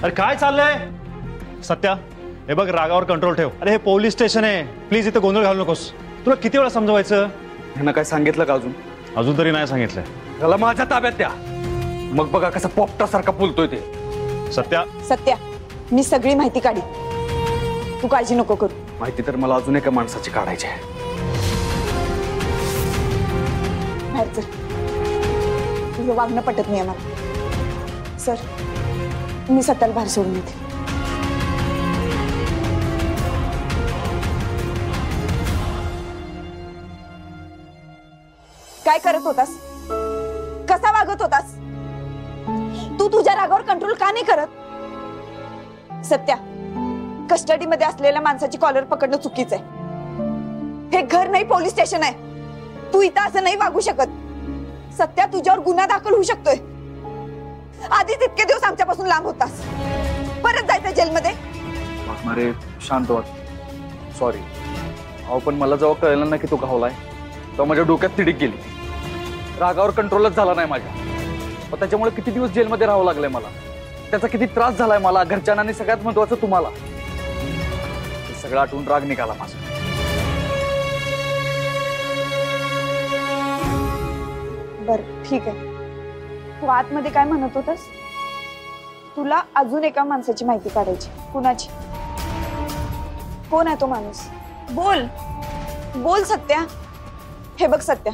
अरे काय चाललंय सत्या? हे बघ, रागावर कंट्रोल ठेव. अरे हे पोलीस स्टेशन आहे, प्लीज इथे गोंधळ घालू नकोस. तुला किती वेळा समजवायचं? ह्यांना काय सांगितलं का अजून? अजून तरी नाही सांगितलंय. त्याला माझ्या ताब्यात द्या, मग बघा कसा पोपटासारखा बोलतोय ते. सत्या सत्या, मी सगळी माहिती काढी, तू काळजी नको करू. माहिती तर मला अजून एका माणसाची काढायची आहे. बाहेर चल, तुझं वागणं पटत नाही आम्हाला. सर, मी सत्याला बाहेर सोडून येते. काय करत होतास? कसा वागत होतास? तू तुझ्या रागावर कंट्रोल का नाही करत? सत्या, कस्टडी मध्ये असलेल्या माणसाची कॉलर पकडणं चुकीचं आहे. हे घर नाही, पोलीस स्टेशन आहे. तू इथं असं नाही वागू शकत. सत्या, तुझ्यावर गुन्हा दाखल होऊ शकतोय. आधीच इतके दिवस आमच्यापासून लांब होतास, परत जायचं जेलमध्ये. अरे शांत व्हा, सॉरी. अहो पण मला जेव्हा कळलं ना की तो घावलाय तेव्हा माझ्या डोक्यात तिडीक गेली. रागावर कंट्रोलच झाला नाही माझ्या. पण त्याच्यामुळे किती दिवस जेलमध्ये राहावं लागलंय मला. त्याचा किती त्रास झालाय मला, घरच्यांना, आणि सगळ्यात महत्वाचं तुम्हाला. हे सगळं आठवून राग निघाला माझा. बर ठीक आहे, तू आतमध्ये काय म्हणत होतास? तुला अजून एका माणसाची माहिती काढायची. कुणाची? कोण आहे तो माणूस? बोल बोल सत्या. हे बघ सत्या,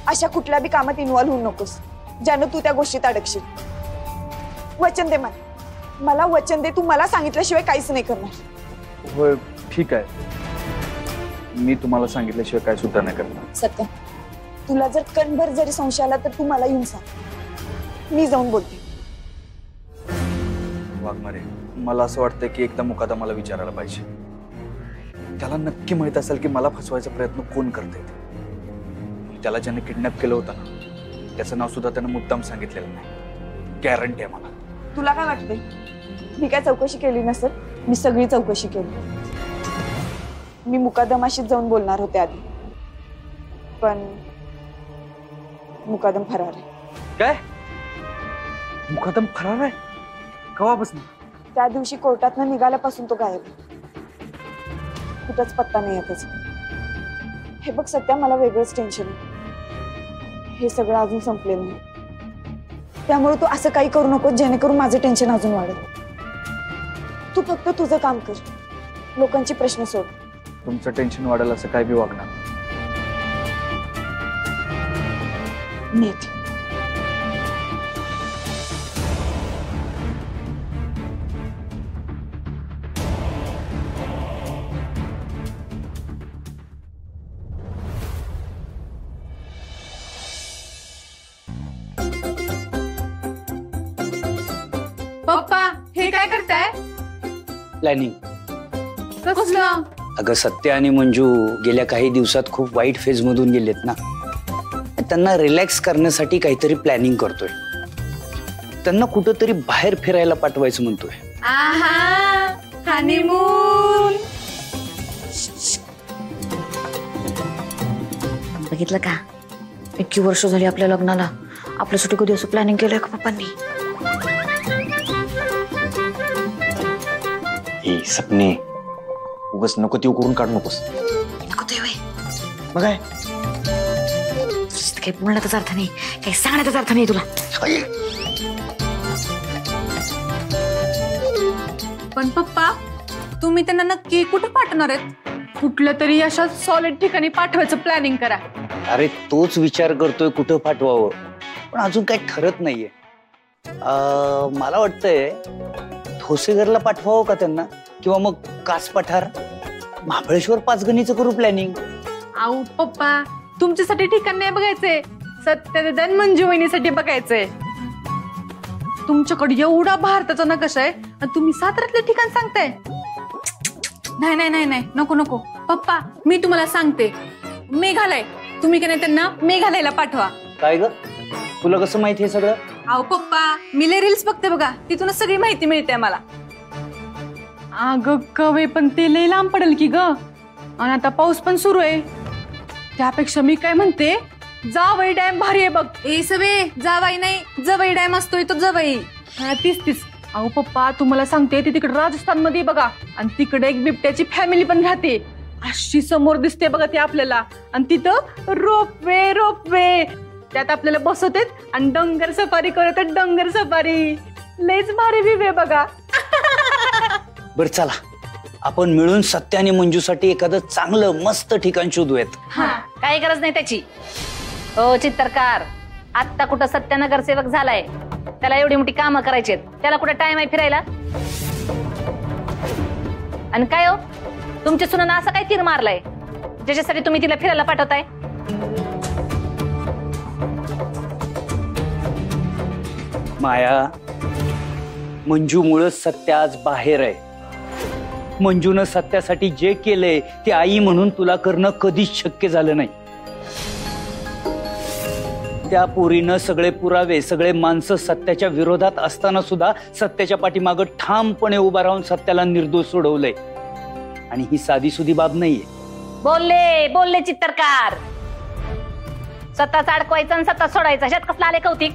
अशा कुठल्या बी कामात इन्व्हॉल्व होऊ नकोस ज्यानं तू त्या गोष्टीत अडकशील. वचन दे मला वचन दे, तू मला सांगितल्याशिवाय काहीच नाही करणार. होय ठीक आहे, मी तुम्हाला सांगितल्याशिवाय काय सुद्धा नाही करणार. सत्या, तुला जर कणभर जरी संशय आला तर तू मला येऊन सांग, मी जाऊन बोलते. वाघमारे, मला असं वाटतं की एकदा मुकादमाला विचारायला पाहिजे. त्याला नक्की माहित असेल की मला फसवायचा प्रयत्न कोण करते. त्याला ज्याने किडनॅप केलं होतं ना, त्याचं नाव सुद्धा त्यानं मुद्दाम सांगितलेलं नाही. गॅरंटी आहे मला. तुला काय वाटतंय? मी काय चौकशी केली नसेल? मी सगळी चौकशी केली. मी मुकादमाशीच जाऊन बोलणार होते आधी, पण मुकादम फरार आहे. काय? मुकादम फरार आहे? केव्हापासून? त्या दिवशी कोर्टातनं निघाल्यापासून तो गायब. कुठंच पत्ता नाही आहे त्याचा. हे बघ सत्या, मला वेगळंच टेन्शन आहे. हे सगळं अजून संपलेलं नाही, त्यामुळे तू असं काही करू नको जेणेकरून माझं टेन्शन अजून वाढेल. तू फक्त तुझं काम कर, लोकांची प्रश्न सोड. तुमचं टेन्शन वाढेल असं काय बी वागणार. मी येते. पप्पा, हे काय करताय? प्लॅनिंग. कसलं? अगं सत्या आणि मंजू गेल्या काही दिवसात खूप वाईट फेज मधून गेलेत ना, त्यांना रिलॅक्स करण्यासाठी काहीतरी प्लॅनिंग करतोय. त्यांना कुठंतरी बाहेर फिरायला पाठवायचं म्हणतोय. आहा, हनीमून. बघितलं का, इतकी वर्ष झाली आपल्या लग्नाला, आपल्यासाठी कधी असं प्लॅनिंग केलंय का पप्पांनी? सपने उगाच नको ती करून काढ नकोस. नको ते होय. मग काय काही बोलण्याचा अर्थ नाही, काही सांगण्याचा अर्थ नाही तुला. पण पप्पा, तुम्ही त्यांना नक्की कुठे पाठवणार आहेत? कुठल्या तरी अशा सॉलिड ठिकाणी पाठवायचं प्लॅनिंग करा. अरे तोच विचार करतोय कुठं पाठवावं, पण अजून काही ठरत नाहीये. मला वाटतंय ठोसेघरला पाठवावं का त्यांना, किंवा मग कास पठार, महाबळेश्वर, पाचगणीचं करू प्लॅनिंग. आऊ पप्पा, तुमच्यासाठी ठिकाण नाही बघायचंय, सत्यादादा आणि मंजू वहिनीसाठी बघायचंय. तुमच्याकडे एवढा भारताचा नकाशा आहे आणि तुम्ही साताऱ्यातले ठिकाण सांगताय. नाही नाही नाही नाही, नको नको पप्पा, मी तुम्हाला सांगते, मेघालय. तुम्ही का नाही त्यांना मेघालयला पाठवा. काय ग, तुला कसं माहिती हे सगळं? आहो पप्पा, मी लय रील्स बघते बघा, तिथूनच सगळी माहिती मिळते मला. अगं कवे, पण ते लय लांब पडेल की ग, आणि आता पाऊस पण सुरू आहे. त्यापेक्षा मी काय म्हणते, जावई डॅम भारी आहे बघ. ए सवे, जावाई नाही, जवई डॅम असतोय तो, जवई. हा तीच तीच, अहो पप्पा तुम्हाला सांगते ती तिकडे राजस्थान मध्ये बघा आणि तिकडे एक बिबट्याची फॅमिली पण राहते अशी समोर दिसते बघा ती आपल्याला आणि तिथं रोपवे त्यात आपल्याला बसवतेत आणि डोंगर सफारी करतात डोंगर सफारी लयच भारी व्ह्यू आहे बघा. बरं चला आपण मिळून सत्य आणि मंजूसाठी एखादं चांगलं मस्त ठिकाण शोधूयात. काही गरज नाही त्याची. हो चित्रकार आत्ता कुठं सत्य नगरसेवक झालाय त्याला एवढी मोठी कामं करायची त्याला कुठं टाइम आहे फिरायला. आणि काय हो तुमच्या सुनानं असं काय तीर मारलाय ज्याच्यासाठी तुम्ही तिला फिरायला पाठवताय. माया मंजूमुळे सत्य आज बाहेर आहे. मंजूनं सत्यासाठी जे केलंय ते आई म्हणून तुला करणं कधीच शक्य झालं नाही. त्या पोरीनं सगळे पुरावे सगळे माणसं सत्याच्या विरोधात असताना सुद्धा सत्याच्या पाठीमागं ठामपणे उभा राहून सत्याला निर्दोष सोडवलंय आणि ही साधी सुधी बाब नाहीये. बोलले चित्रकार. सत्ताच अडकवायचं आणि सत्ता सोडायचं ह्याच्यात कसला आले कौतिक.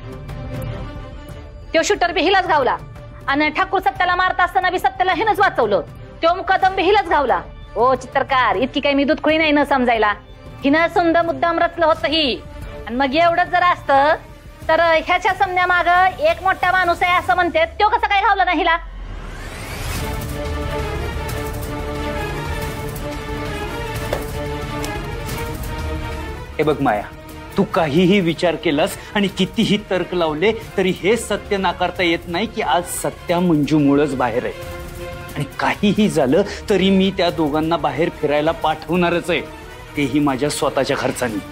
तो शूटर बी हिलाच घावला आणि ठाकूर सत्याला मारत असताना बी सत्याला हिनच वाचवलं. तो मुकादम बी हिलाच घावला. ओ चित्रकार इतकी काही मी दूधखुळी नाही न समजायला. हिनं समद मुद्दाम रचलं होतं ही आणि मग एवढंच जर असतं तर ह्याच्या समन्यामाग एक मोठा माणूस आहे असं म्हणते तो कसं काय घावला नाही हिला. हे बघ माया तू काहीही विचार केलास आणि कितीही तर्क लावले तरी हे सत्य नाकारता येत नाही की आज सत्या मंजूमुळेच बाहेर आहे आणि काहीही झालं तरी मी त्या दोघांना बाहेर फिरायला पाठवणारच आहे तेही माझ्या स्वतःच्या खर्चाने.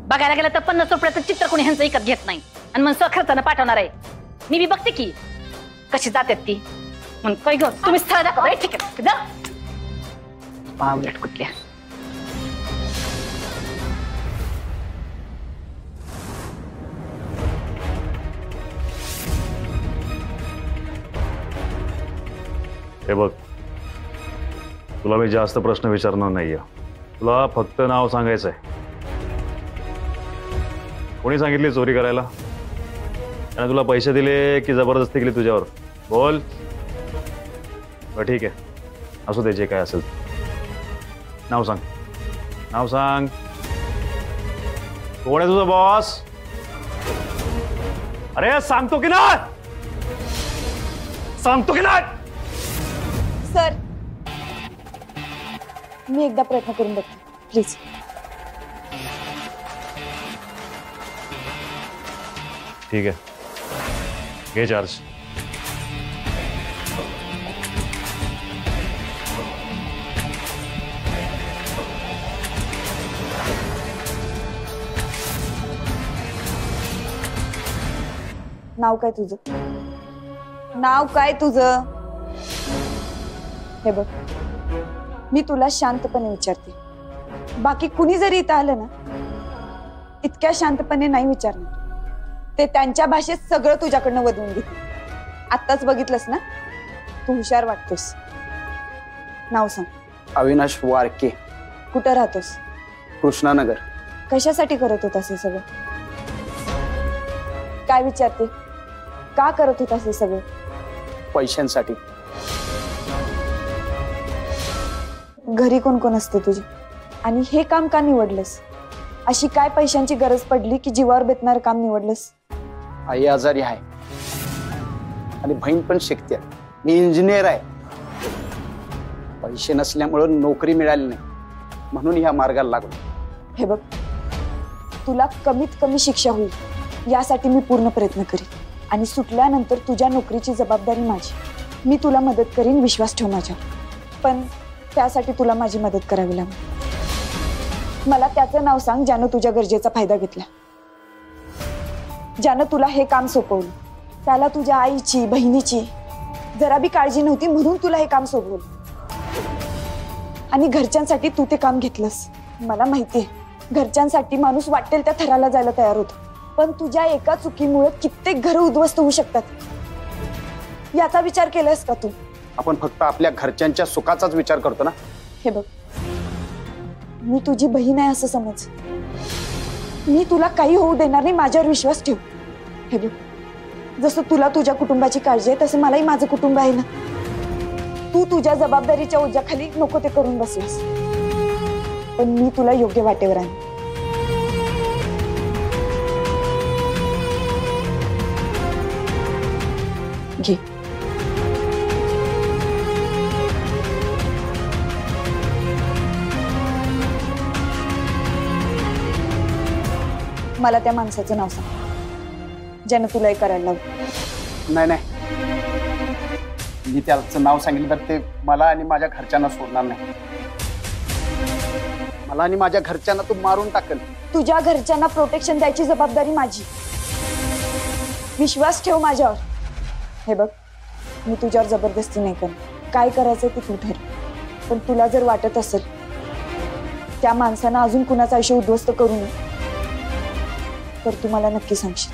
बघायला गेलं तर 50 रुपयाचं चित्र कोणी ह्यांचं विकत घेत नाही आणि मग स्वखर्चानं पाठवणार आहे. मी बी बघते की कशी जातात ती. मग काय ग तुम्ही स्थळ दाखवा. ठीक आहे जा पावलट कुठल्या. हे बघ तुला मी जास्त प्रश्न विचारणार नाहीये. तुला फक्त नाव सांगायचंय. कोणी सांगितली चोरी करायला आणि तुला पैसे दिले की जबरदस्ती केली तुझ्यावर. बोल. ठीक आहे असू दे जे काय असेल. नाव सांग. नाव सांग. कोण आहे तुझा बॉस. अरे सांगतो की नाही. सांगतो की नाही. सर मी एकदा प्रयत्न करून बघते प्लीज. ठीक आहे घे चार्ज. नाव काय तुझं. नाव काय तुझं. हे बघ मी तुला शांतपणे विचारते. बाकी कुणी जरी इथं आलं ना इतक्या शांतपणे नाही विचारणार. ते त्यांच्या भाषेत सगळं तुझ्याकडनं वदवून घेते. आत्ताच बघितलंस ना तू हुशार वाटतोस. नाव सांग. अविनाश वारके. कुठं राहतोस. कृष्णानगर. कशासाठी करत होतास हे सगळं. काय विचारते का करत होतास हे सगळं. पैशांसाठी. घरी कोण कोण असते तुझे आणि हे काम का निवडलंस. अशी काय पैशांची गरज पडली की जीवावर बेतणारं काम निवडलंस. आई आजारी आहे आणि बहीण पण शिकते. मी इंजिनियर आहे. पैसे नसल्यामुळे नोकरी मिळाली नाही म्हणून ह्या मार्गाला लागलो. हे बघ तुला कमीत कमी शिक्षा होईल यासाठी मी पूर्ण प्रयत्न करीन आणि सुटल्यानंतर तुझ्या नोकरीची जबाबदारी माझी. मी तुला मदत करीन विश्वास ठेव माझ्यावर. पण त्यासाठी तुला माझी मदत करावी लागेल. मला त्याचं नाव सांग ज्यानं तुझ्या गरजेचा फायदा घेतला. ज्यानं तुला हे काम सोपवलं. त्याला तुझ्या आईची बहिणीची जरा बी काळजी नव्हती म्हणून तुला हे काम सोपवलं आणि घरच्यांसाठी तू ते काम घेतलंस. मला माहितीये घरच्यांसाठी माणूस वाटेल त्या थराला जायला तयार होतो पण तुझ्या एका चुकीमुळे कित्येक घरं उद्ध्वस्त होऊ शकतात. याचा विचार केलास का तू. आपण फक्त आपल्या घरच्यांच्या सुखाचाच विचार करतो ना. हे बघ, मी तुझी बहीण आहे असं समज. मी तुला काही होऊ देणार नाही, माझ्यावर विश्वास ठेव. हे बघ, जसं तुला तुझ्या कुटुंबाची काळजी आहे तसं मलाही माझं कुटुंब आहे ना. तू तुझ्या जबाबदारीच्या ओझ्याखाली नको ते करून बसलास, पण मी तुला योग्य वाटेवर आहे. घे. मला त्या माणसाचं नाव सांग ज्यानं तुला हे करायला लावलं. नाही नाही, मी त्याचं नाव सांगितलं तर ते मला आणि माझ्या घरच्यांना सोडणार नाही. मला आणि माझ्या घरच्यांना तू मारून टाकेल. तुझ्या घरच्यांना प्रोटेक्शन द्यायची जबाबदारी माझी. विश्वास ठेव माझ्यावर. हे बघ, मी तुझ्यावर जबरदस्ती नाही करणार. काय करायचं ते तू ठरव. पण तुला जर वाटत असेल त्या माणसानं अजून कुणाचं आयुष्य उद्ध्वस्त करू नये तर तू मला नक्की सांगशील.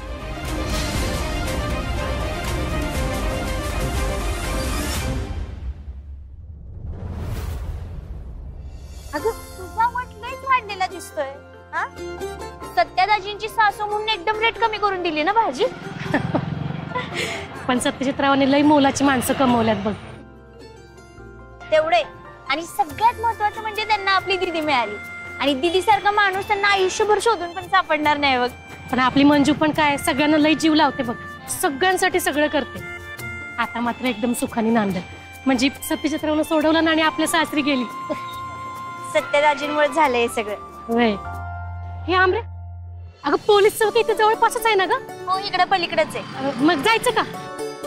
अगं तुझा वट लयच वाढलेला दिसतोय. हा, सत्यादाजींची सासू म्हणून एकदम रेट कमी करून दिली ना भाजी. पण सत्यजितरावांनी लई मोलाची माणसं कमवल्यात बघ. तेवढे, आणि सगळ्यात महत्वाचं म्हणजे त्यांना आपली दिदी मिळाली. आणि दिदी सारखा माणूस त्यांना आयुष्यभर शोधून पण सापडणार नाही बघ. पण आपली मंजू पण काय सगळ्यांना लई जीव लावते बघ, सगळ्यांसाठी सगळं करते. आता मात्र एकदम सुखाने नांदल. म्हणजे सत्यजितरावनं सोडवलं ना आणि आपल्या सासरी गेली. सत्यदाजींमुळे झालंय हे सगळं. होय. हे आमरे, अगं पोलीस चौकी इथे जवळपासच आहे ना ग? हो, इकडे पलीकडेच आहे. मग जायचं का?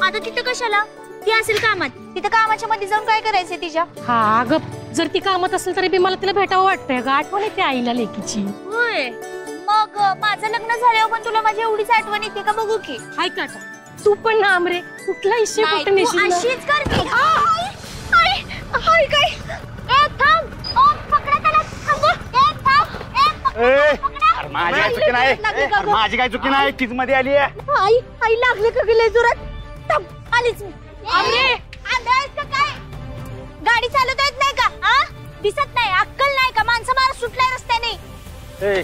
आता तिथं कशाला? ती असेल कामात. तिथं कामाच्या मध्ये जाऊन काय करायचंय तिच्या? हा अगं, जर ती कामात असेल तरी बी मला तिला भेटावं वाटतंय ग. आठवण येते आईला लेकीची. होय, मग माझं लग्न झाल्यावर पण तुला माझी एवढीच आठवण येते का? बघू की. ऐक आता, तू पण ना आमरे कुठला इशे कुठं नेशील ना? अशीच करते. हाय काय? ए थांब. ओ पकडा त्याला. थांब. ए थांब. ए पकडा. माझी काय चुकी नाही. माझी काय चुकी नाही. तीच मध्ये आली आहे. आई आई लागले का गेले जोरात? थांब. आलीच मी. अरे आंधळायस का काय? गाडी चालवता येत नाही का? हा, दिसत नाही, अक्कल नाही का? माणसं मारा सुटलाय रस्त्याने.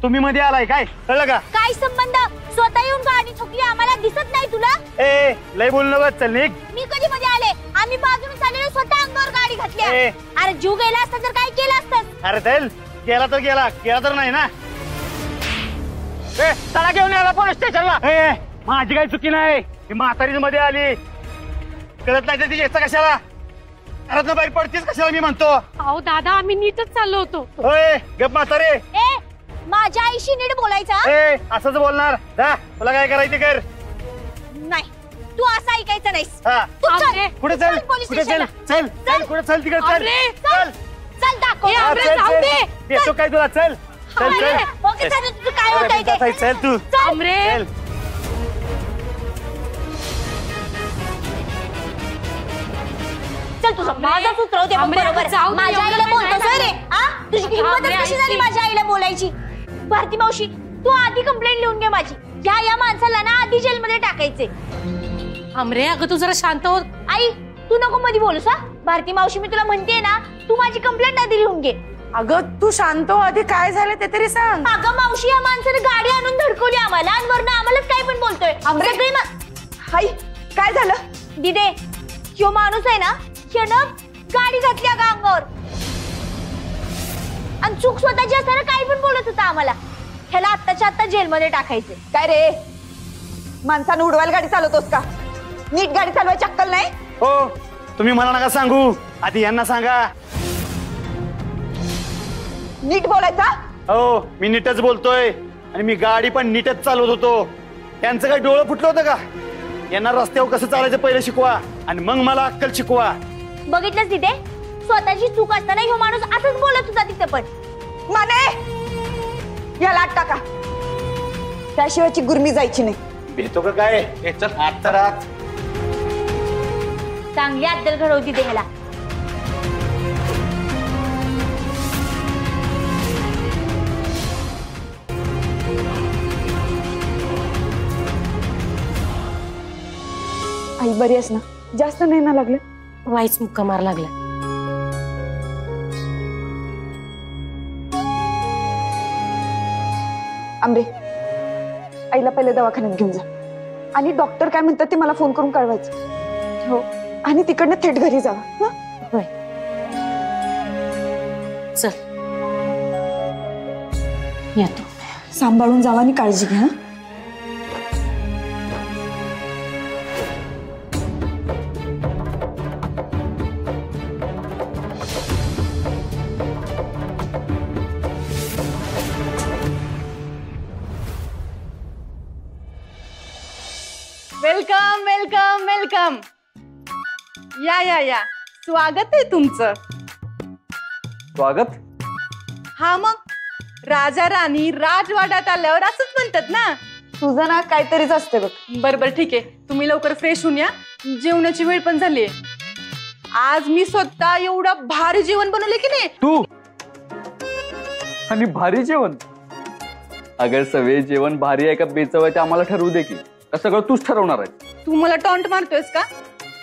तुम्ही मध्ये आलाय काय? कळलं का? काय संबंध? स्वतः येऊन गाडी ठोकली, आम्हाला दिसत नाही तुला? लय बोलू नका, चल निघ. मी कधी मध्ये आले? आम्ही बाजूने चाललेलो, स्वतः अंगावर गाडी घातली. अरे जीव गेला असता तर काय केलं असतं? अरे चल, गेला तर गेला, गेला तर नाही ना. चला घेऊन आला पोलीस स्टेशनला. माझी काही चुकी नाही. ती म्हातारीच मध्ये आली. कळत नाही तर तिची कशाला घरात बाहेर पडतीस कशाला मी म्हणतो. अहो दादा, आम्ही नीटच चाललो होतो. होय, गप म्हातारे. माझ्या आईशी नीट बोलायचा. असंच बोलणार. जा, तुला काय करायचं कर. नाही, तू असं ऐकायचं नाहीस. कुठे चल? कुठे चल? चल चल, कुठे चल? तिकडे चल. चल चल दाखव. देतो काय तुला? चल चल चल. काय होतंय? चल तू. आमरे, चल तुझं माझाच उतरव दे बरोबर. माझ्या आईला बोलतोस रे? तुझी हिंमत कशी झाली माझ्या आईला बोलायची? भारती मावशी, तू आधी कंप्लेंट लिहून घे माझी. या माणसाला ना आधी जेलमध्ये टाकायचे. आमरे अगं तू जरा शांत हो. आई तू नको मध्ये बोलूस. भारती मावशी, मी तुला म्हणते ना, तू माझी कंप्लेंट आधी लिहून घे. अगं तू शांत हो, आधी काय झालं ते तरी सांग. अगं मावशी, या माणसाने गाडी आणून धडकवली आम्हाला आणि वरनं आम्हालाच काय पण बोलतोय. हाय, काय झालं? दिदे, ह्यो माणूस आहे ना, ह्यानं गाडी घातली अगं अंगावर आणि चूक स्वतःची असताना काही पण बोलत होता आम्हाला. ह्याला आत्ताच्या आत्ता जेलमध्ये टाकायचे. काय रे, माणसानं उडवायला गाडी चालवतोस का? नीट गाडी चालवायची अक्कल नाही? हो, तुम्ही मला नका सांगू, आधी यांना सांगा. नीट बोलायचा. हो, मी नीटच बोलतोय आणि मी गाडी पण नीटच चालवत होतो. त्यांचं काय डोळं फुटलं होतं का? यांना रस्त्यावर कसं चालायचं पहिलं शिकवा आणि मग मला अक्कल शिकवा. बघितलंच तिथे, स्वतःची चूक असताना ह्यो माणूस असंच बोलत होता तिथे पण. माने, याला आत टाका, त्याशिवायची गुरमी जायची नाही. भेटतो का काय? चल आत तर आत. चांगली अद्दल घडवती दे ह्याला. आई बरी आहेस ना? जास्त नाही ना लागलं? वाईच मुक्का मार लागला. आमरे, आईला पहिले दवाखान्यात घेऊन जा आणि डॉक्टर काय म्हणतात ते मला फोन करून कळवायचं. हो, आणि तिकडनं थेट घरी जावा. हं? होय. चल येतो. सांभाळून जावा आणि काळजी घ्या. Welcome welcome welcome. या या या, स्वागत आहे तुमचं. स्वागत? हा मग, राजा राणी राजवाड्यात आल्यावर असंच म्हणतात ना. तुझं ना काहीतरीच असते बघ. बरं बरं ठीक आहे, तुम्ही लवकर फ्रेश होऊन या, जेवणाची वेळ पण झालीये. आज मी स्वतः एवढा भारी जेवण बनवले की नाही. तू आणि भारी जेवण? अगर सगळे जेवण भारी आहे का बेचव आहे ते आम्हाला ठरवू दे की, का सगळं तूच ठरवणार आहे? तू मला टॉन्ट मारतोयस का?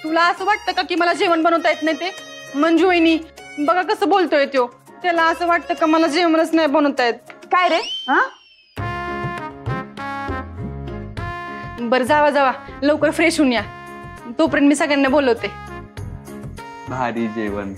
तुला असं वाटतं का की मला जेवण बनवता येत नाही ते? मंजू वहिनी बघा कसं बोलतोय तो. त्याला असं वाटतं का मला जेवणच नाही बनवता येत. काय रे? हा, बरं जावा जावा, लवकर फ्रेश होऊन या, तोपर्यंत मी सगळ्यांना बोलवते. भारी जेवण.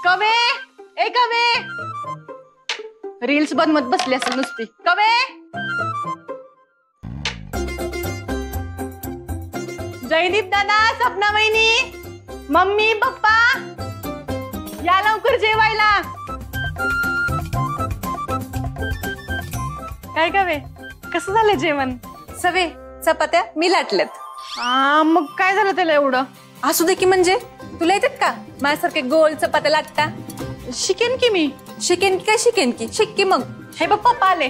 कवे, ए कवे, रील्स बनवत बसली असेल नुसती. कवे, जयदीप दादा, सपना वहिनी, मम्मी पप्पा, या लवकर जेवायला. काय कवे, कसं झालं जेवण? सवे चपात्या मी लाटल्यात. मग काय झालं त्याला एवढं? असू दे की, म्हणजे तुला येतात का माझ्यासारखे गोल चपात्या लाटता? शिकेन की मी. शिकेन की काय शिकेन की, शिक की मग. हे बघ पप्पा आले.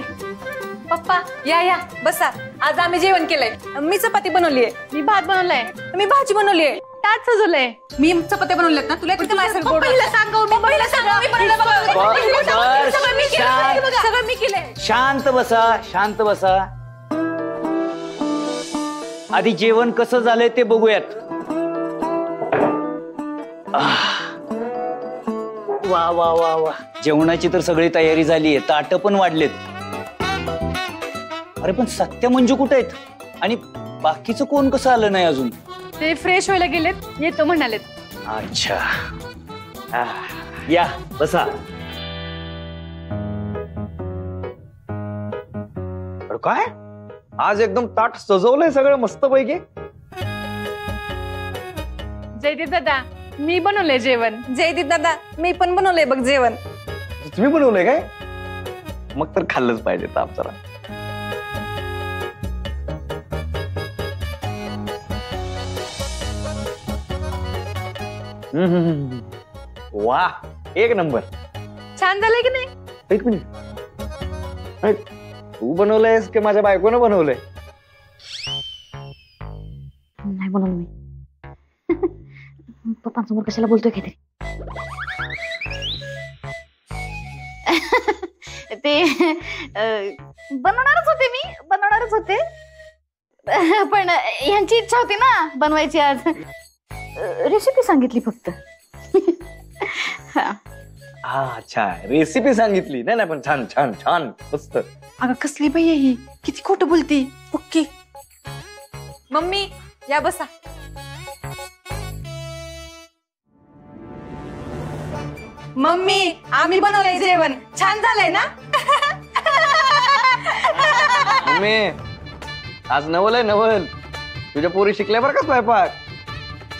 पप्पा या या बसा. आज आम्ही जेवण केलंय. मी चपाती बनवलीये, मी भात बनवलाय, मी भाजी बनवलीये, ताट सजवलंय, मी चपात्या बनवल्यात ना. तुला येतात का माझ्यासारखं गोड? पहिलं सांगा, मी पहिलं सांगा, मी बनवलं बघा. सगळं मी केलंय, सगळं मी केलंय. शांत बसा, शांत बसा. आधी जेवण कसं झालंय ते बघूयात. वा वा वा वा, जेवणाची तर सगळी तयारी झालीये, ताट पण वाढलेत. अरे पण सत्य मंजू कुठे आहेत आणि बाकीचं कोण कसं आलं नाही अजून? ते फ्रेश व्हायला गेलेत, येतो म्हणालेत. अच्छा, या बसा. काय आज एकदम ताट सजवलंय सगळं मस्त पैकी. जयदीप दादा, मी बनवलंय जेवण. जयदीप दादा, मी पण बनवलंय बघ जेवण. तुम्ही बनवलंय काय? मग तर खाल्लंच पाहिजे ताप जरा. वा, एक नंबर. छान झालंय की नाही? एक मिनिट, तू बनवलंयस की माझ्या बायकोनं बनवलंय? नाही बनवलं मी. पप्पांसमोर कशाला बोलतोय काहीतरी. ते बनवणारच होते पण यांची इच्छा होती ना बनवायची. आज रेसिपी सांगितली फक्त. अच्छा, रेसिपी सांगितली. नाही नाही, पण छान छान छान मस्त. अगं कसली बाई आहे ही, किती खोटं बोलती. ओके मम्मी या बसा. मम्मी, आम्ही बनवलंय जेवण. छान झालंय ना? मम्मी, आज नवल आहे नवल. तुझ्या पोरी शिकल्या बरं का स्वयंपाक.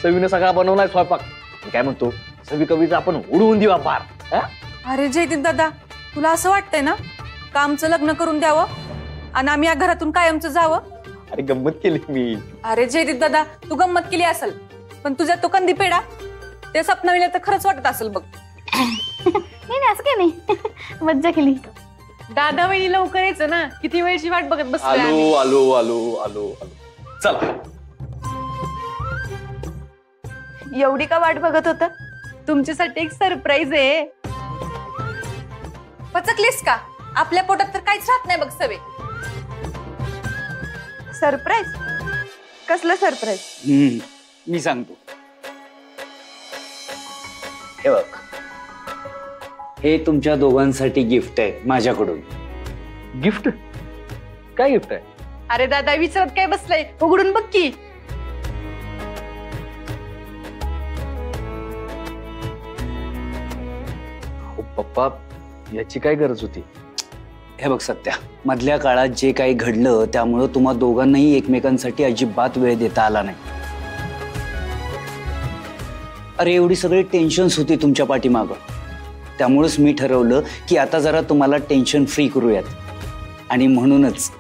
सवीने सगळा बनवलाय स्वयंपाक. काय म्हणतो, सवी कवीचा आपण उडवून देऊ पार. अरे जयदीप दादा, तुला असं वाटतंय ना का आमचं लग्न करून द्यावं आणि आम्ही या घरातून कायमचं जावं? अरे गंमत केली मी. अरे जयदीप दादा, तू गंमत केली असेल, पण तुझ्या तो कंदी पेढा ते सपनाविला तर खरंच वाटत असेल बघ. नाही असं काय नाही, मज्जा केली. दादा वहिनी लवकर यायचं ना, किती वेळची वाट बघत बसलोय आलो आम्ही. आलो आलो आलो आलो. चला. एवढी का वाट बघत होता? तुमच्यासाठी एक सरप्राईज आहे. पचकलीस का? आपल्या पोटात तर काहीच राहत नाही बघ सवे. सरप्राईज? कसलं सरप्राईज? मी सांगतो. हे बघ, हे तुमच्या दोघांसाठी गिफ्ट आहे माझ्याकडून. गिफ्ट? काय गिफ्ट आहे? अरे दादा विचारत काय बसलंय, उघडून बघ की. हो पप्पा, याची काय गरज होती? हे बघ सत्या, मधल्या काळात जे काही घडलं त्यामुळं तुम्हा दोघांनाही एकमेकांसाठी अजिबात वेळ देता आला नाही. अरे एवढी सगळी टेन्शन्स होती तुमच्या पाठीमागं, त्यामुळेच मी ठरवलं की आता जरा तुम्हाला टेन्शन फ्री करूयात. आणि म्हणूनच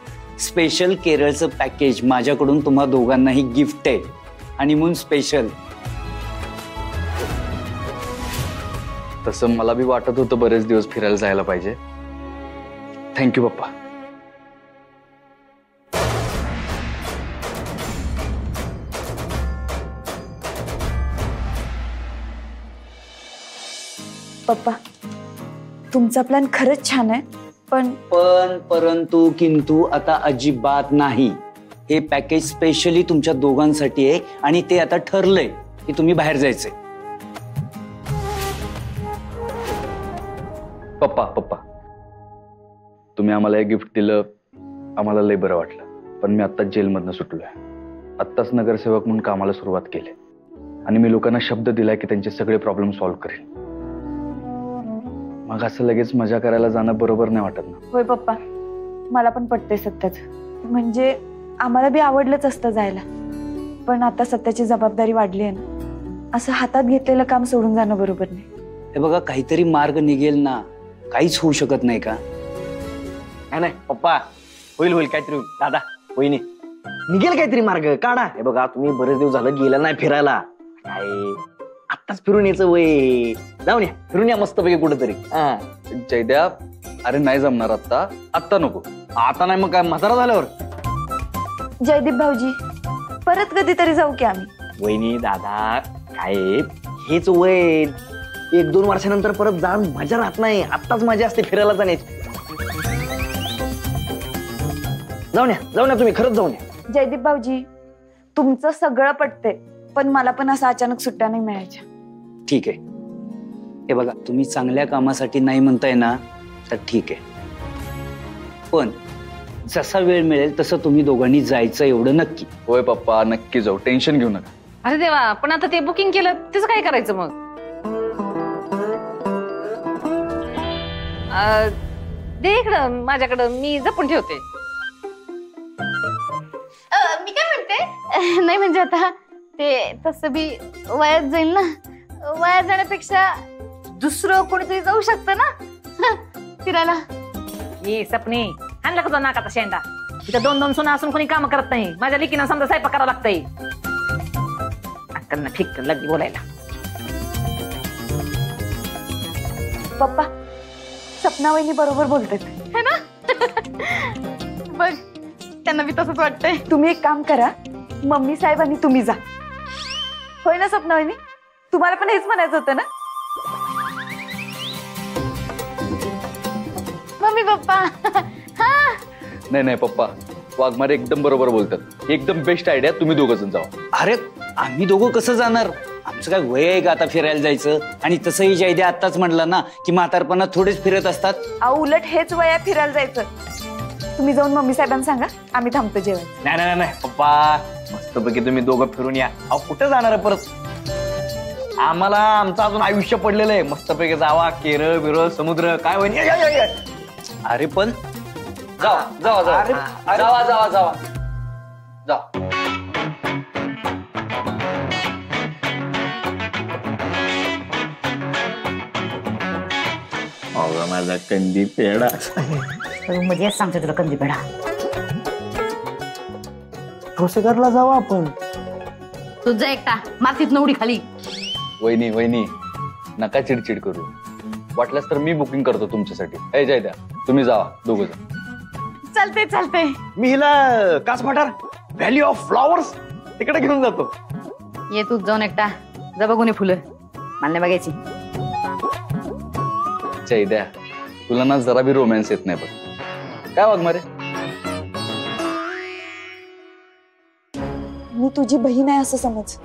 स्पेशल केरळचं पॅकेज माझ्याकडून तुम्हा दोघांनाही गिफ्ट आहे. Honeymoon special. तसं मला बी वाटत होतं बरेच दिवस फिरायला जायला पाहिजे. थँक्यू पप्पा. पप्पा, तुमचा प्लॅन खरंच छान आहे, पण परंतु किंतु आता अजिबात नाही. हे पॅकेज स्पेशली तुमच्या दोघांसाठी आहे आणि ते आता ठरलंय की तुम्ही बाहेर जायचंय. पप्पा पप्पा, तुम्ही आम्हाला हे गिफ्ट दिलं, आम्हाला लय बरं वाटलं. पण मी आत्ताच जेलमधनं सुटलोय. आत्ताच नगरसेवक म्हणून कामाला सुरुवात केली आणि मी लोकांना शब्द दिलाय की त्यांचे सगळे प्रॉब्लेम सॉल्व्ह करेल. मग असं लगेच मजा करायला जाणं बरोबर नाही वाटत ना. होय पप्पा, मला पण पटतंय सत्याच. म्हणजे आम्हाला बी आवडलंच असतं जायला, पण आता सत्याची जबाबदारी वाढली आहे ना, असं हातात घेतलेलं काम सोडून जाणं बरोबर नाही. हे बघा, काहीतरी मार्ग निघेल ना. काहीच होऊ शकत नाही का? नाही पप्पा, होईल होईल काहीतरी होईल. दादा वहिनी, निघेल काहीतरी मार्ग, काढा. हे बघा, तुम्ही बरेच दिवस झालं गेला नाही फिरायला. काय आत्ताच फिरून यायचं वय. जाऊन या, फिरून या मस्तपैकी कुठेतरी. जयद्या, अरे नाही जमणार आत्ता. आत्ता नको. आता नाही मग काय म्हातारा झाल्यावर? जयदीप भाऊजी, परत कधीतरी जाऊ की आम्ही. वहिनी दादा, काय हेच वय. 1-2 वर्षानंतर परत जाऊन मजा राहत नाही. आत्ताच मजा असते फिरायला जाण्याची. जाऊन या तुम्ही, खरंच जाऊन या. जयदीप भाऊजी, तुमचं सगळं पटतंय, पण मला पण असं अचानक सुट्ट्या नाही मिळायच्या. ठीक आहे. हे बघा, तुम्ही चांगल्या कामासाठी नाही म्हणताय ना, तर ठीक आहे. पण जसा वेळ मिळेल तसं तुम्ही दोघांनी जायचं, एवढं नक्की? होय पप्पा, नक्की जाऊ. टेन्शन घेऊ नका. अरे देवा, पण आता ते बुकिंग केलं त्याचं काय करायचं मग? दे इकडं माझ्याकडं, मी जपून ठेवते. मी काय म्हणते, नाही म्हणजे आता ते तसं बी वयात जाईल ना. वयात जाण्यापेक्षा दुसरं कोणीतरी जाऊ शकतं ना फिरायला. ये सपने, आणला का तो नाकाचा शेंडा? तिथं 2-2 सुना असून कोणी काम करत नाही. माझ्या लेकीनं समजा स्वयंपाक करावं लागतंय. अक्कलना ठीक लागली बोलायला. पप्पा, सपना वहिनी बरोबर बोलतात है ना? बघ, त्यांना बी तसंच वाटतंय. तुम्ही एक काम करा, मम्मी साहेब आणि तुम्ही जा. होय ना सपना वहिनी? तुम्हाला पण हेच म्हणायचं होतं ना? Mummy papa. नाही पप्पा, वाघमारे एकदम बरोबर बोलतात. एकदम बेस्ट आयडिया. तुम्ही दोघं जण जावा. अरे आम्ही दोघं कसं जाणार? आमचं काय वय आहे का आता फिरायला जायचं? आणि तसंही जयद्या आत्ताच म्हटलं ना की म्हातारपणात थोडेच फिरत असतात. अहो, उलट हेच वय आहे फिरायला जायचं. तुम्ही जाऊन मम्मी साहेबांना सांगा, आम्ही थांबतो जेवण. नाही पप्पा, मस्तपैकी तुम्ही दोघं फिरून या. अहो कुठे जाणार आहे परत? आम्हाला आमचं अजून आयुष्य पडलेलं आहे. मस्तपैकी जावा, केरळ बिरळ समुद्र काय होईल. अरे पण जावा. माझा कंदी पेढा. म्हणजे सांगतो तुला कंदी पेढा. ठोसेघरला जाऊ आपण. तुझा एकटा मातीत उडी खाली. वहिनी नका चिडचिड करू. वाटल्यास तर मी बुकिंग करतो तुमच्यासाठी. ए जयद्या, तुम्ही जावा दोघं जण. चालते. मी हिला कास पठार, व्हॅली ऑफ फ्लॉवर्स तिकडे घेऊन जातो. ये तूच जाऊन एकटा, जा बघून फुलं. मला नाही बघायची. चैद्या, तुला ना जरा बी रोमॅन्स येत नाही बघ. काय वाघमारे? मी तुझी बहीण आहे असं समज.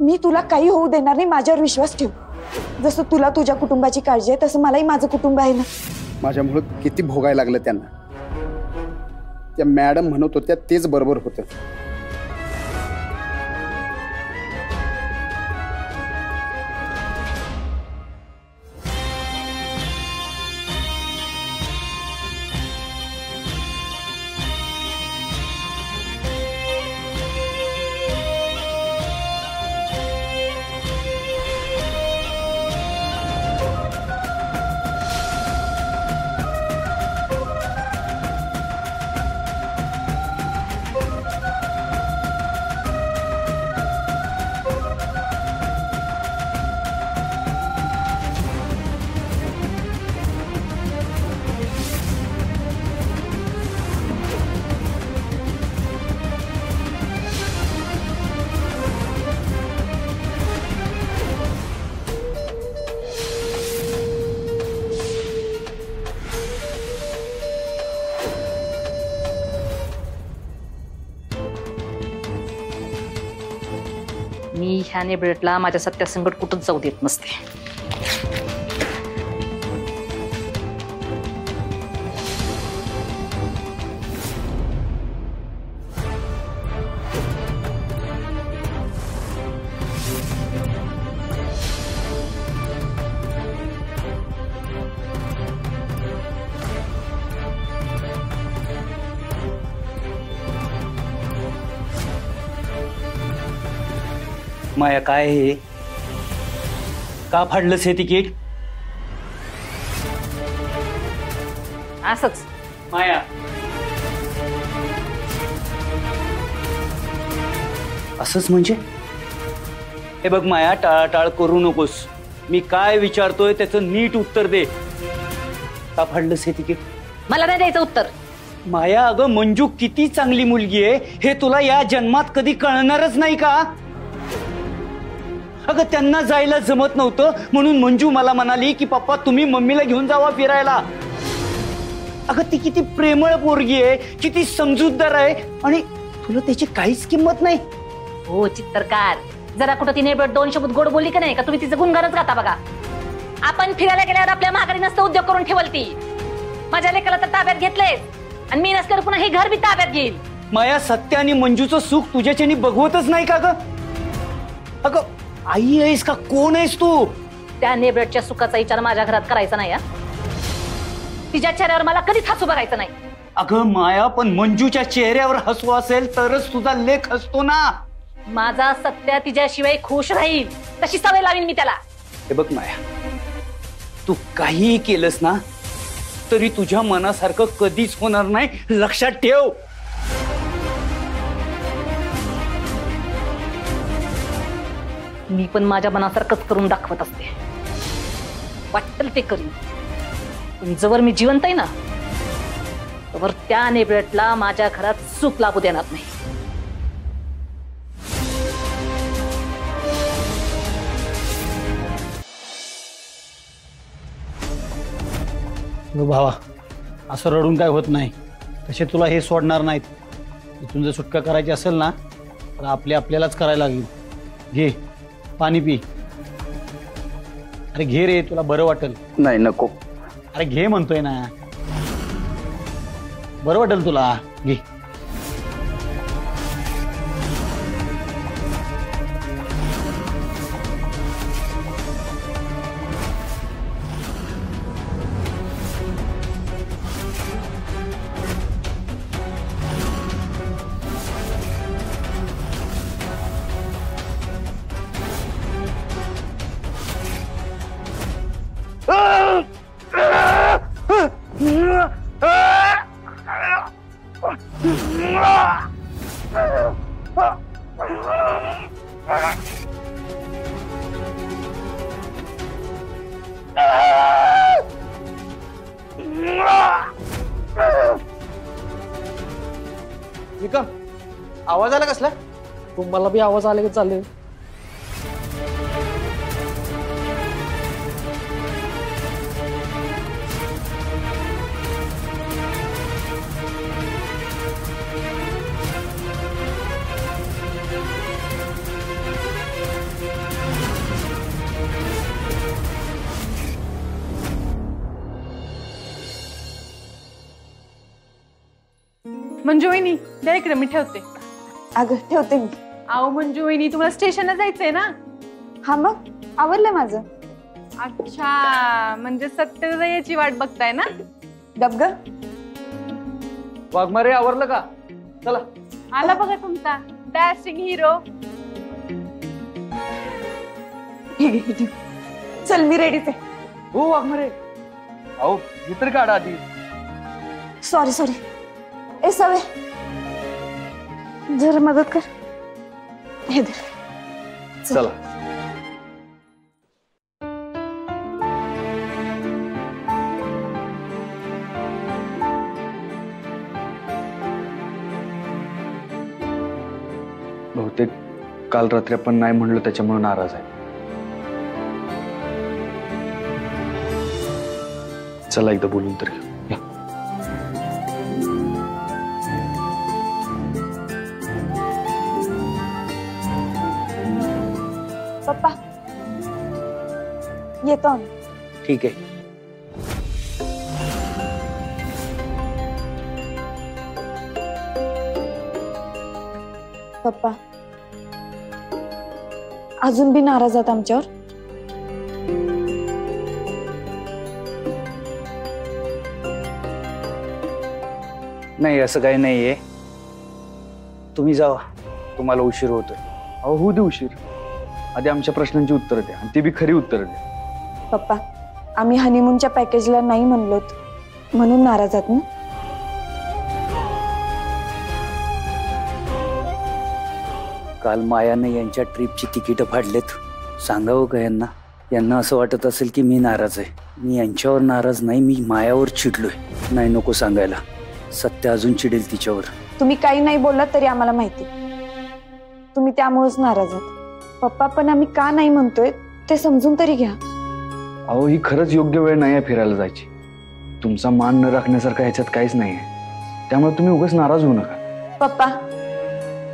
मी तुला काही होऊ देणार नाही, माझ्यावर विश्वास ठेव. जसं तुला तुझ्या कुटुंबाची काळजी आहे तसं मलाही माझं कुटुंब आहे ना. माझ्यामुळं किती भोगायला लागलं त्यांना. त्या मॅडम म्हणत होत्या तेच बरोबर होतं. मी ह्या नेबळेटला माझ्या सत्यासंकट कुठंच जाऊ देत नसते. माया, काय हे? का फाडलंस हे तिकीट? असंच. माया, असंच म्हणजे? हे बघ माया, टाळाटाळ करू नकोस. मी काय विचारतोय त्याचं नीट उत्तर दे. का फाडलंस हे तिकीट? मला नाही द्यायचं उत्तर. माया, अगं मंजू किती चांगली मुलगी आहे हे तुला या जन्मात कधी कळणारच नाही का? अगं त्यांना जायला जमत नव्हतं म्हणून मंजू मला म्हणाली की पप्पा तुम्ही मम्मीला घेऊन जावा फिरायला. अगं ती किती प्रेमळ पोरगी आहे, किती समजूतदार आहे आणि तुला त्याची काहीच किंमत नाही. हो चित्तरकार, जरा कुठं ती नेबळ 2 शब्द गोड बोलली का नाही का तुम्ही तिचं गुणगानच गाता बघा. आपण फिरायला गेल्यावर आपल्या महागारी नसतं उद्योग करून ठेवल ती. माझ्या लेकाला तर ताब्यात घेतलंय आणि मी नसल्यावर पुन्हा हे घर बी ताब्यात घेईल. माया, सत्य आणि मंजूचं सुख तुझ्याच्यानी बघवतच नाही का ग? अगं आई आहेस का कोण आहेस तू? त्या नेबळच्या सुखाचा विचार माझ्या घरात करायचा नाही. तिच्या चेहऱ्यावर मला कधीच हसू बघायचं नाही. अगं माया, पण मंजूच्या चेहऱ्यावर हसू असेल तरच तुझा लेख हसतो ना. माझा सत्य तिच्याशिवाय खुश राहील तशी सवय लावीन मी त्याला. हे बघ माया, तू काहीही केलंस ना तरी तुझ्या मनासारखं कधीच होणार नाही, लक्षात ठेव. मी पण माझ्या मनासारखंच करून दाखवत असते. वाटेल ते करीन. पण जवळ मी जिवंत आहे ना तवर त्या नेबळेटला माझ्या घरात सुख लागू देणार नाही. भावा, असं रडून काय होत नाही. तसे तुला हे सोडणार नाहीत. इथून जर सुटका करायची असेल ना तर आपल्यालाच करायला लागेल. घे पाणी पी. अरे घे रे, तुला बरं वाटेल. नाही नको. अरे घे म्हणतोय ना, बरं वाटेल तुला. घे. विक्रम, आवाज आला कसला? तुम्हाला बी आवाज आले की चालले. मंजू वहिनी द्या इकडे, मी ठेवते. अगं ठेवते मी. अहो मंजू वहिनी, तुम्हाला स्टेशनला जायचंय ना? हा मग आवरलंय माझं. अच्छा, म्हणजे सत्य याची वाट बघताय ना? गबग वाघमारे आवरलं का? चला. आला बघा तुमचा डॅशिंग हिरो. चल मी रेडीच आहे. हो वाघमारे, अहो ही तरी काढा आधी. Sorry sorry. ए सवे जरा मदत कर. हे दे. चला. बहुतेक काल रात्री आपण नाही म्हणलो त्याच्यामुळे नाराज आहे. चला एकदा बोलून तरी या. पप्पा येतो आम्ही. ठीक आहे. पप्पा अजून बी नाराज आहात आमच्यावर? नाही, असं काही नाहीये. तुम्ही जावा, तुम्हाला उशीर होतोय. अहो होऊ दे उशीर, आधी आमच्या प्रश्नांची उत्तरं द्या, आणि ती बी खरी उत्तरं द्या. पप्पा आम्ही हनीमूनच्या पॅकेजला नाही म्हणलोत म्हणून नाराज आहात ना? काल मायाने यांच्या ट्रिपची तिकीट फाडलेत. सांगावं का यांना? यांना असं वाटत असेल की मी नाराज आहे. मी यांच्यावर नाराज नाही, मी मायावर चिडलोय. नाही, नको सांगायला. सत्य अजून चिडेल तिच्यावर. तुम्ही काही नाही बोललात तरी आम्हाला माहिती, तुम्ही त्यामुळेच नाराज आहात. पप्पा पण आम्ही का नाही म्हणतोय ते समजून तरी घ्या. अहो ही खरंच योग्य वेळ नाही आहे फिरायला जायची. तुमचा मान न राखण्यासारखं ह्याच्यात काहीच नाही आहे, त्यामुळे तुम्ही उगाच नाराज होऊ नका. पप्पा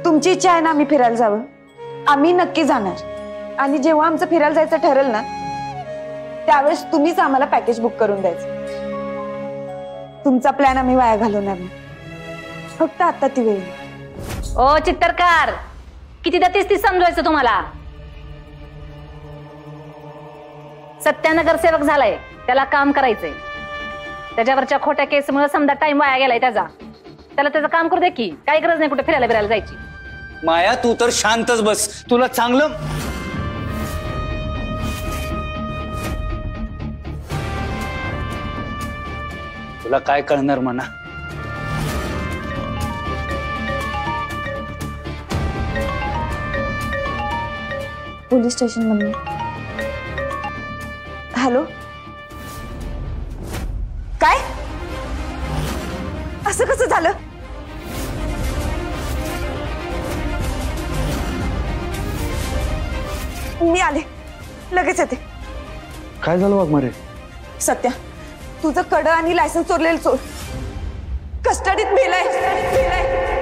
तुमची इच्छा आहे ना आम्ही फिरायला जावं? आम्ही नक्की जाणार, आणि जेव्हा आमचं फिरायला जायचं ठरेल ना त्यावेळेस तुम्हीच आम्हाला पॅकेज बुक करून द्यायचं. तुमचा प्लॅन आम्ही वाया घालवणार नाही. फक्त आता ती वेळ. ओ चित्तरकार, कितीदा तीच समजवायचं तुम्हाला? सत्यानगर सेवक झालाय, त्याला काम करायचंय. त्याच्यावरच्या खोट्या केसमुळे समजा टाइम वाया गेलाय त्याचा. त्याला त्याचं काम करू दे की, काही गरज नाही कुठे फिरायला बिरायला जायची. माया तू तर शांतच बस. तुला चांगलं तुला काय कळणार म्हणा? पोलीस स्टेशन मधून. हॅलो, काय? असं कसं झालं? मी आले, लगेच येते. काय झालं वाघमारे? सत्या, तुझं कडं आणि लायसन्स चोरलेलं चोर कस्टडीत मेलाय.